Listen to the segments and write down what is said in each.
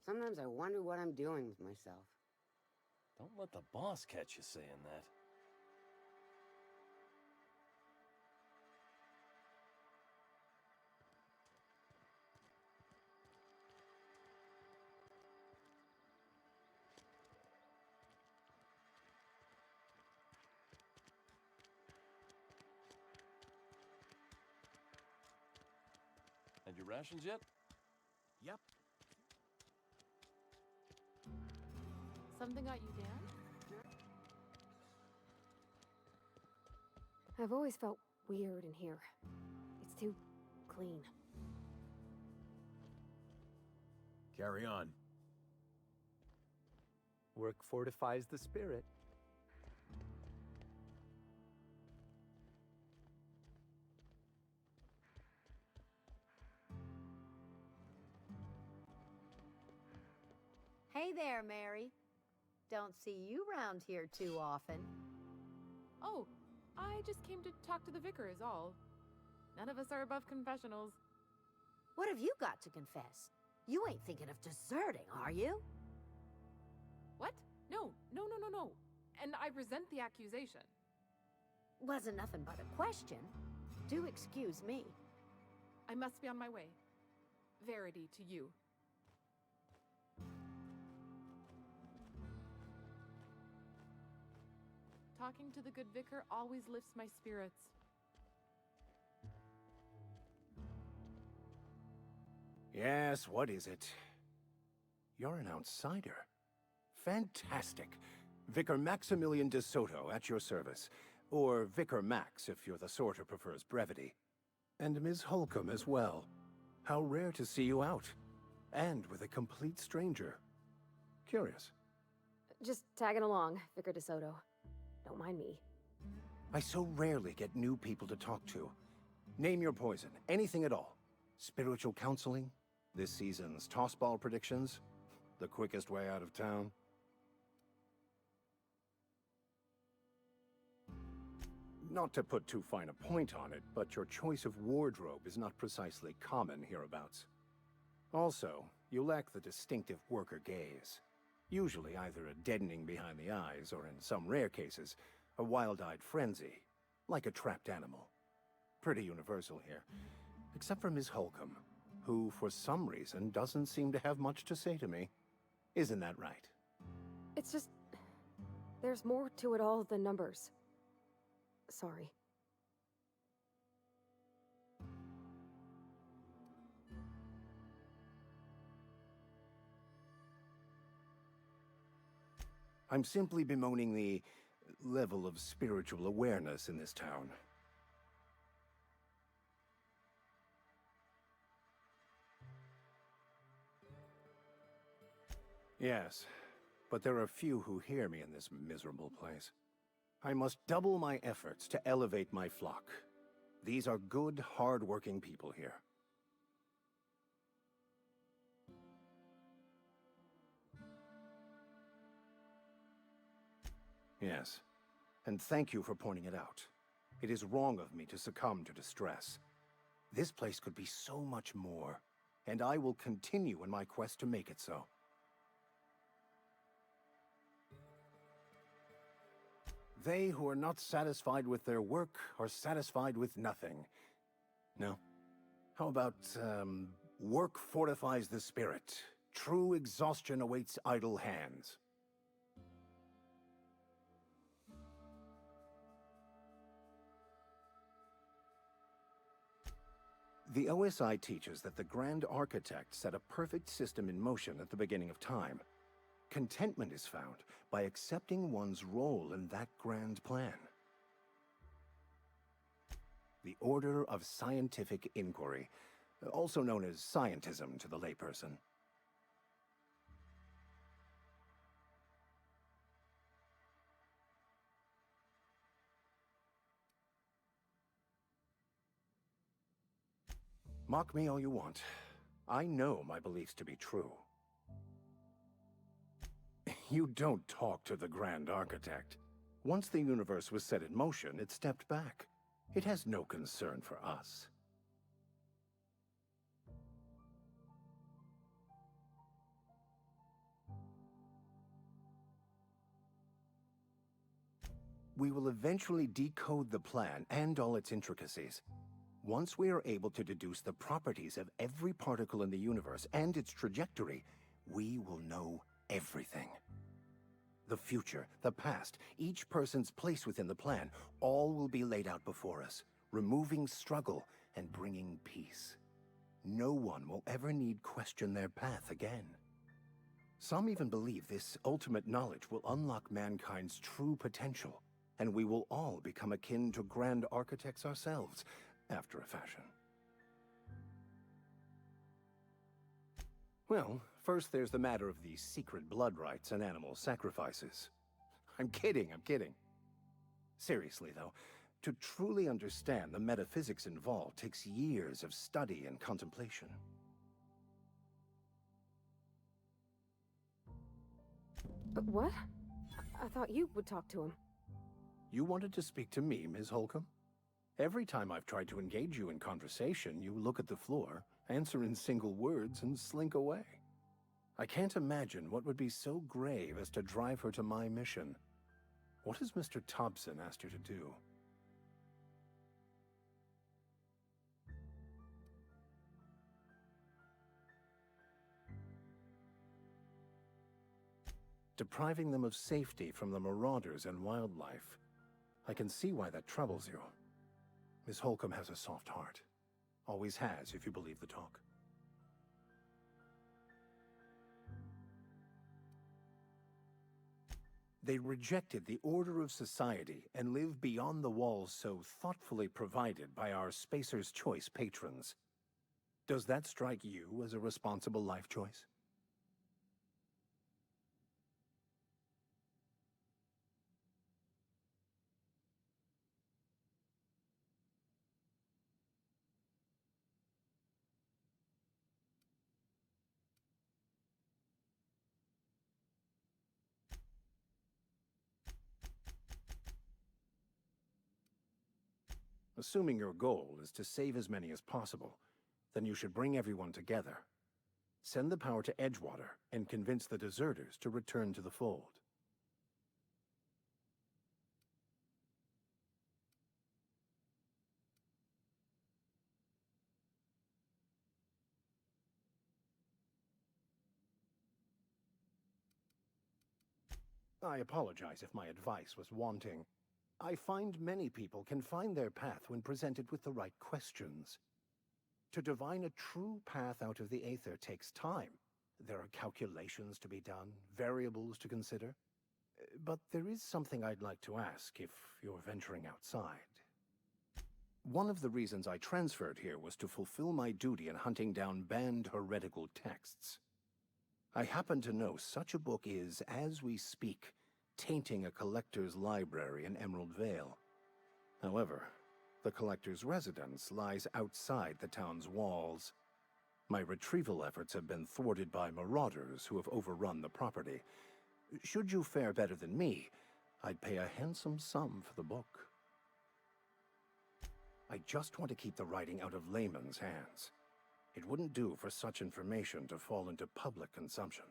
Sometimes I wonder what I'm doing with myself. Don't let the boss catch you saying that. Had your rations yet? Yep. Something got you down? I've always felt weird in here. It's too clean. Carry on. Work fortifies the spirit. Hey there, Mary. Don't see you round here too often. Oh, I just came to talk to the vicar is all. None of us are above confessionals. What have you got to confess? You ain't thinking of deserting, are you? What? No. And I resent the accusation. Wasn't nothing but a question. Do excuse me. I must be on my way. Verity to you. Talking to the good vicar always lifts my spirits. Yes, what is it? You're an outsider. Fantastic. Vicar Maximilian de Soto at your service. Or Vicar Max if you're the sort who prefers brevity. And Ms. Holcomb as well. How rare to see you out. And with a complete stranger. Curious. Just tagging along, Vicar DeSoto. Don't mind me. I so rarely get new people to talk to. Name your poison, anything at all. Spiritual counseling? This season's tossball predictions? The quickest way out of town? Not to put too fine a point on it, but your choice of wardrobe is not precisely common hereabouts. Also, you lack the distinctive worker gaze. Usually either a deadening behind the eyes, or in some rare cases, a wild-eyed frenzy, like a trapped animal. Pretty universal here, except for Ms. Holcomb, who for some reason doesn't seem to have much to say to me. Isn't that right? It's just... there's more to it all than numbers. Sorry. I'm simply bemoaning the level of spiritual awareness in this town. Yes, but there are few who hear me in this miserable place. I must double my efforts to elevate my flock. These are good, hard-working people here. Yes, and thank you for pointing it out. It is wrong of me to succumb to distress. This place could be so much more, and I will continue in my quest to make it so. They who are not satisfied with their work are satisfied with nothing. No? How about, work fortifies the spirit. True exhaustion awaits idle hands. The OSI teaches that the Grand Architect set a perfect system in motion at the beginning of time. Contentment is found by accepting one's role in that grand plan. The Order of Scientific Inquiry, also known as scientism to the layperson. Mock me all you want. I know my beliefs to be true. You don't talk to the Grand Architect. Once the universe was set in motion, it stepped back. It has no concern for us. We will eventually decode the plan and all its intricacies. Once we are able to deduce the properties of every particle in the universe and its trajectory, we will know everything. The future, the past, each person's place within the plan, all will be laid out before us, removing struggle and bringing peace. No one will ever need question their path again. Some even believe this ultimate knowledge will unlock mankind's true potential, and we will all become akin to grand architects ourselves, after a fashion. Well, first there's the matter of the secret blood rites and animal sacrifices. I'm kidding. Seriously, though, to truly understand the metaphysics involved takes years of study and contemplation. What? I thought you would talk to him. You wanted to speak to me, Ms. Holcomb? Every time I've tried to engage you in conversation, you look at the floor, answer in single words, and slink away. I can't imagine what would be so grave as to drive her to my mission. What has Mr. Thompson asked you to do? Depriving them of safety from the marauders and wildlife. I can see why that troubles you. Miss Holcomb has a soft heart. Always has, if you believe the talk. They rejected the order of society and live beyond the walls so thoughtfully provided by our Spacer's Choice patrons. Does that strike you as a responsible life choice? Assuming your goal is to save as many as possible, then you should bring everyone together. Send the power to Edgewater and convince the deserters to return to the fold. I apologize if my advice was wanting. I find many people can find their path when presented with the right questions. To divine a true path out of the Aether takes time. There are calculations to be done, variables to consider. But there is something I'd like to ask if you're venturing outside. One of the reasons I transferred here was to fulfill my duty in hunting down banned heretical texts. I happen to know such a book is, as we speak, tainting a collector's library in Emerald Vale. However, the collector's residence lies outside the town's walls. My retrieval efforts have been thwarted by marauders who have overrun the property. Should you fare better than me, I'd pay a handsome sum for the book. I just want to keep the writing out of layman's hands. It wouldn't do for such information to fall into public consumption.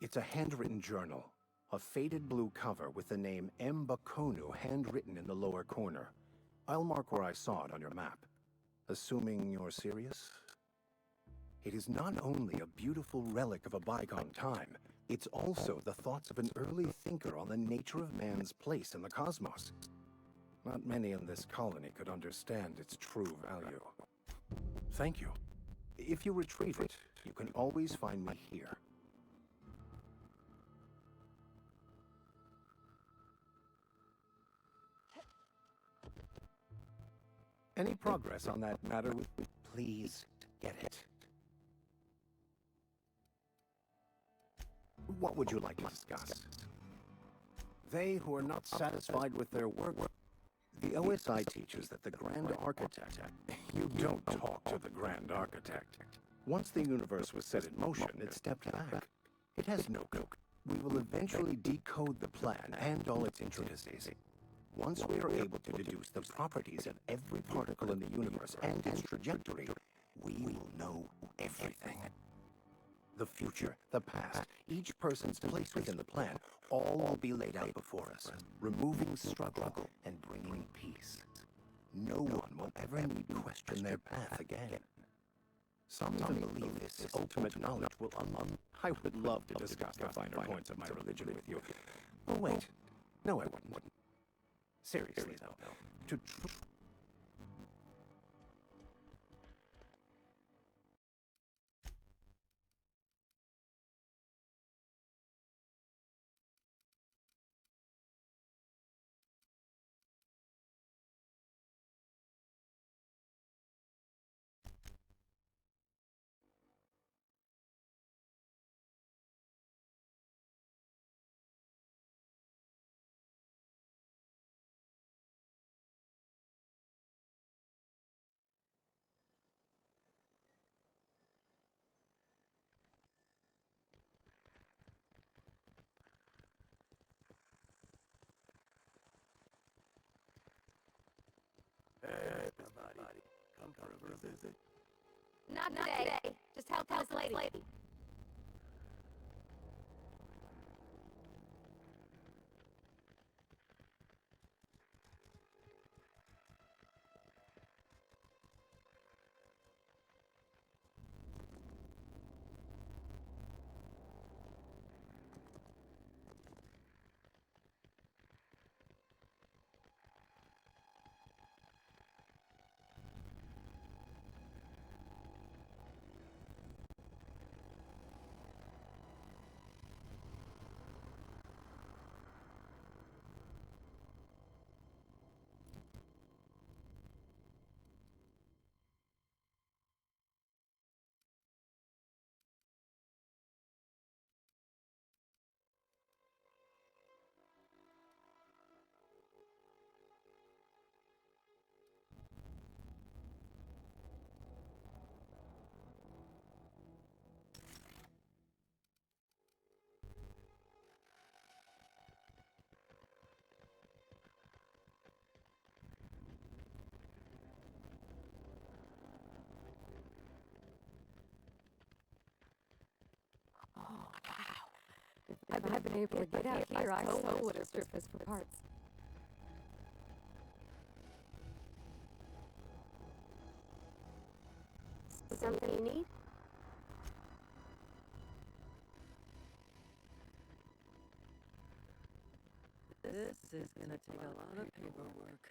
It's a handwritten journal, a faded blue cover with the name M. Bakonu handwritten in the lower corner. I'll mark where I saw it on your map. Assuming you're serious? It is not only a beautiful relic of a bygone time, it's also the thoughts of an early thinker on the nature of man's place in the cosmos. Not many in this colony could understand its true value. Thank you. If you retrieve it, you can always find me here. Any progress on that matter? Please get it. What would you like to discuss? They who are not satisfied with their work. The OSI teaches that the Grand Architect... You don't talk to the Grand Architect. Once the universe was set in motion, it stepped back. It has no go. We will eventually decode the plan and all its intricacies. Once we are able to deduce the properties of every particle in the universe and its trajectory, we will know everything. The future, the past, each person's place within the plan, all will be laid out before us, removing struggle and bringing peace. No one will ever need to question their path again. Some even believe this ultimate knowledge will I would love to discuss the finer points of my religion with you. Oh, wait. No, I wouldn't. Seriously, though. To Everybody, come for a visit. Not today. Just help this lady. If I'd been able to get out here, I so would have stripped this for parts. Something you need? This is gonna take a lot of paperwork.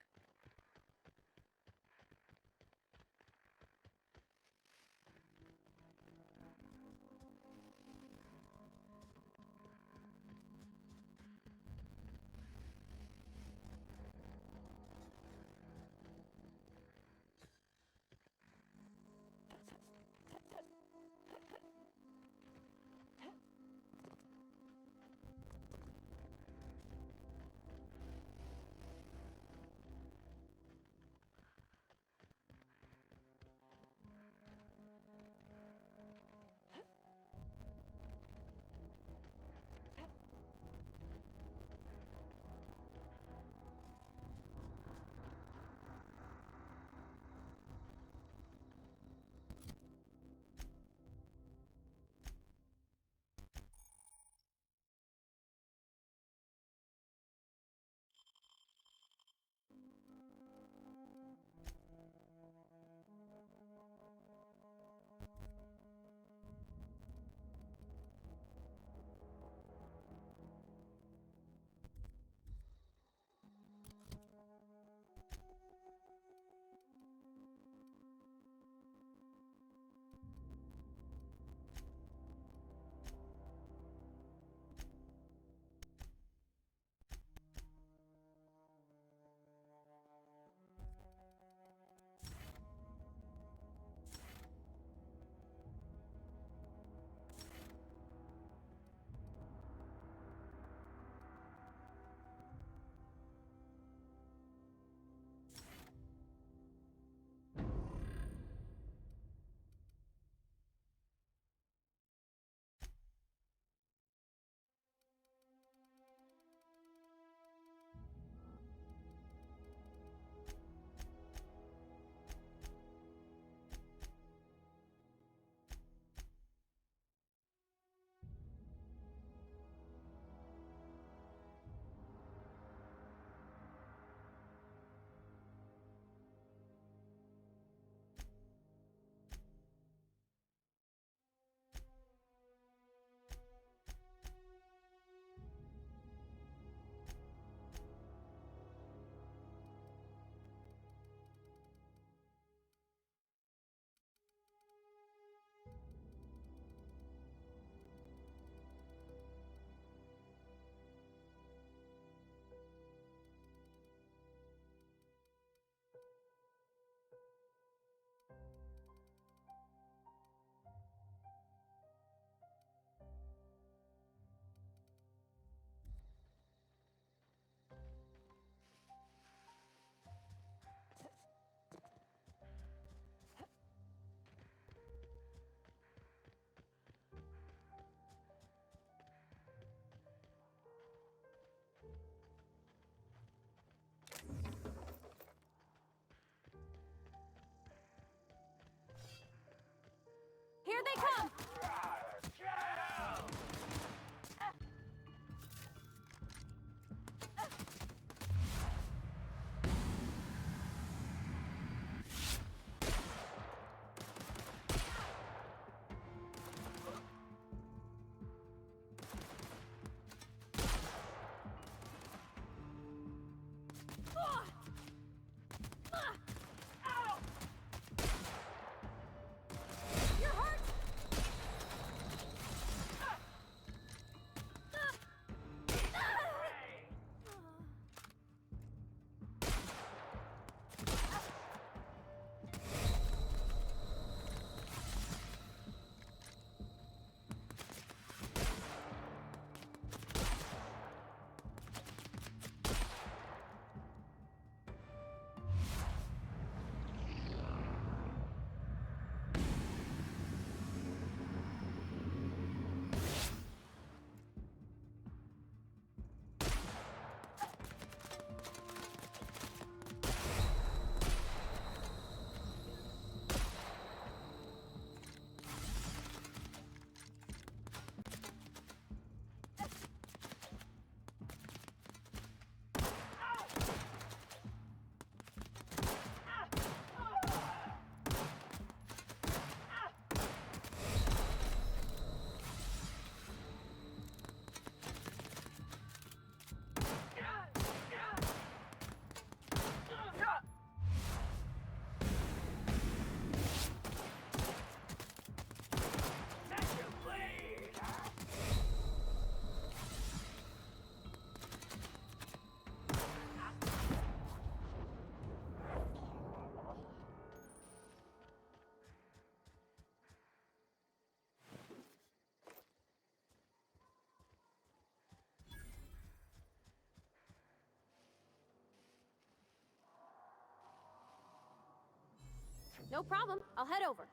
No problem. I'll head over.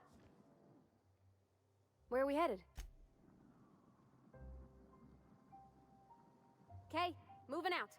Where are we headed? Okay, moving out.